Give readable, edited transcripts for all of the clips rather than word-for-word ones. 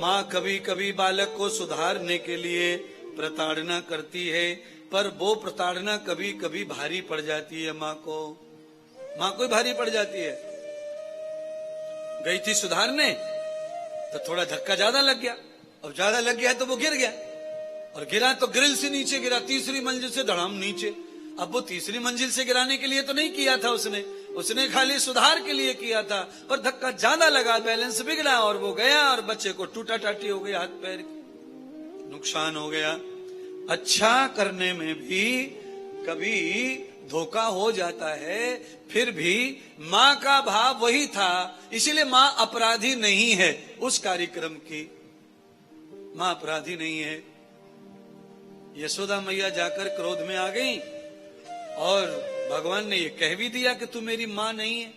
माँ कभी कभी बालक को सुधारने के लिए प्रताड़ना करती है, पर वो प्रताड़ना कभी कभी भारी पड़ जाती है माँ को ही भारी पड़ जाती है। गई थी सुधारने तो थोड़ा धक्का ज्यादा लग गया, अब ज्यादा लग गया तो वो गिर गया, और गिरा तो ग्रिल से नीचे गिरा, तीसरी मंजिल से धड़ाम नीचे। अब वो तीसरी मंजिल से गिराने के लिए तो नहीं किया था उसने खाली सुधार के लिए किया था, पर धक्का ज्यादा लगा, बैलेंस बिगड़ा और वो गया, और बच्चे को टूटा टाटी हो गई, हाथ पैर नुकसान हो गया। अच्छा करने में भी कभी धोखा हो जाता है, फिर भी माँ का भाव वही था, इसीलिए माँ अपराधी नहीं है। उस कार्यक्रम की माँ अपराधी नहीं है। यशोदा मैया जाकर क्रोध में आ गई, और भगवान ने ये कह भी दिया कि तू मेरी माँ नहीं है,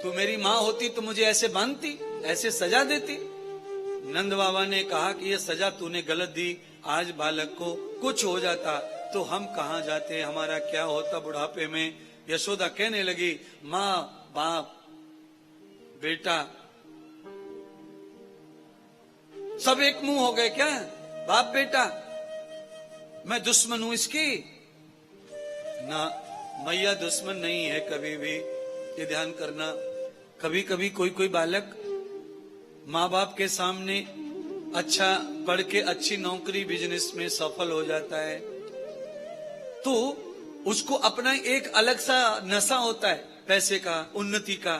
तू मेरी माँ होती तो मुझे ऐसे बांधती, ऐसे सजा देती। नंद बाबा ने कहा कि ये सजा तूने गलत दी, आज बालक को कुछ हो जाता तो हम कहाँ जाते, हमारा क्या होता बुढ़ापे में। यशोदा कहने लगी, माँ बाप बेटा सब एक मुंह हो गए क्या? बाप बेटा मैं दुश्मन हूं इसकी? ना, मैया दुश्मन नहीं है कभी भी, ये ध्यान करना। कभी कभी कोई बालक माँ बाप के सामने अच्छा पढ़ के अच्छी नौकरी बिजनेस में सफल हो जाता है, तो उसको अपना एक अलग सा नशा होता है पैसे का, उन्नति का,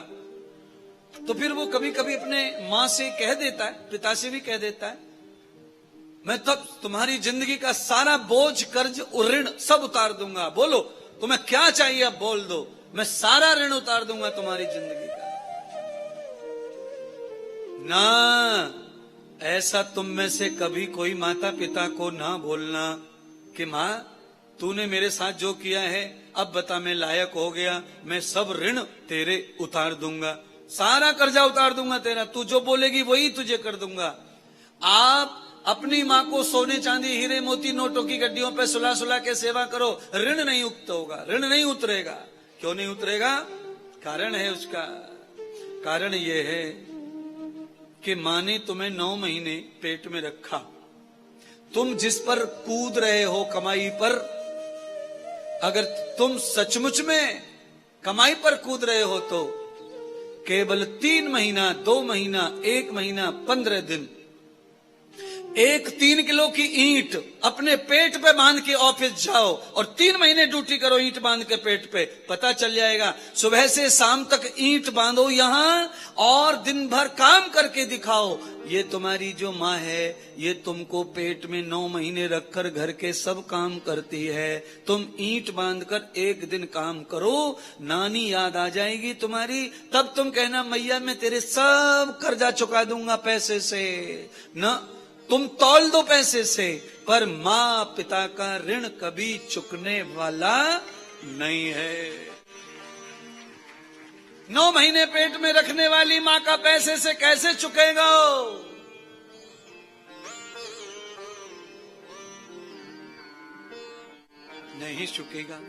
तो फिर वो कभी कभी अपने माँ से कह देता है, पिता से भी कह देता है, मैं तब तुम्हारी जिंदगी का सारा बोझ, कर्ज और ऋण सब उतार दूंगा, बोलो तुम्हें क्या चाहिए अब बोल दो, मैं सारा ऋण उतार दूंगा तुम्हारी जिंदगी का। ना, ऐसा तुम में से कभी कोई माता पिता को ना बोलना कि माँ तूने मेरे साथ जो किया है, अब बता मैं लायक हो गया, मैं सब ऋण तेरे उतार दूंगा, सारा कर्जा उतार दूंगा तेरा, तू जो बोलेगी वही तुझे कर दूंगा। आप अपनी माँ को सोने चांदी हीरे मोती नोटों की गड्डियों पे सुला सुला के सेवा करो, ऋण नहीं उक्त होगा, ऋण नहीं उतरेगा। क्यों नहीं उतरेगा? कारण है उसका। कारण ये है कि माँ ने तुम्हें 9 महीने पेट में रखा, तुम जिस पर कूद रहे हो कमाई पर, अगर तुम सचमुच में कमाई पर कूद रहे हो तो केवल 3 महीना, 2 महीना, 1 महीना, 15 दिन एक 3 किलो की ईंट अपने पेट पे बांध के ऑफिस जाओ और 3 महीने ड्यूटी करो ईंट बांध के पेट पे, पता चल जाएगा। सुबह से शाम तक ईंट बांधो यहां और दिन भर काम करके दिखाओ। ये तुम्हारी जो माँ है, ये तुमको पेट में 9 महीने रखकर घर के सब काम करती है। तुम ईंट बांधकर एक दिन काम करो, नानी याद आ जाएगी तुम्हारी, तब तुम कहना मैया मैं तेरे सब कर्जा चुका दूंगा पैसे से। न तुम तौल दो पैसे से, पर माँ पिता का ऋण कभी चुकने वाला नहीं है। 9 महीने पेट में रखने वाली माँ का पैसे से कैसे चुकेगा? नहीं चुकेगा।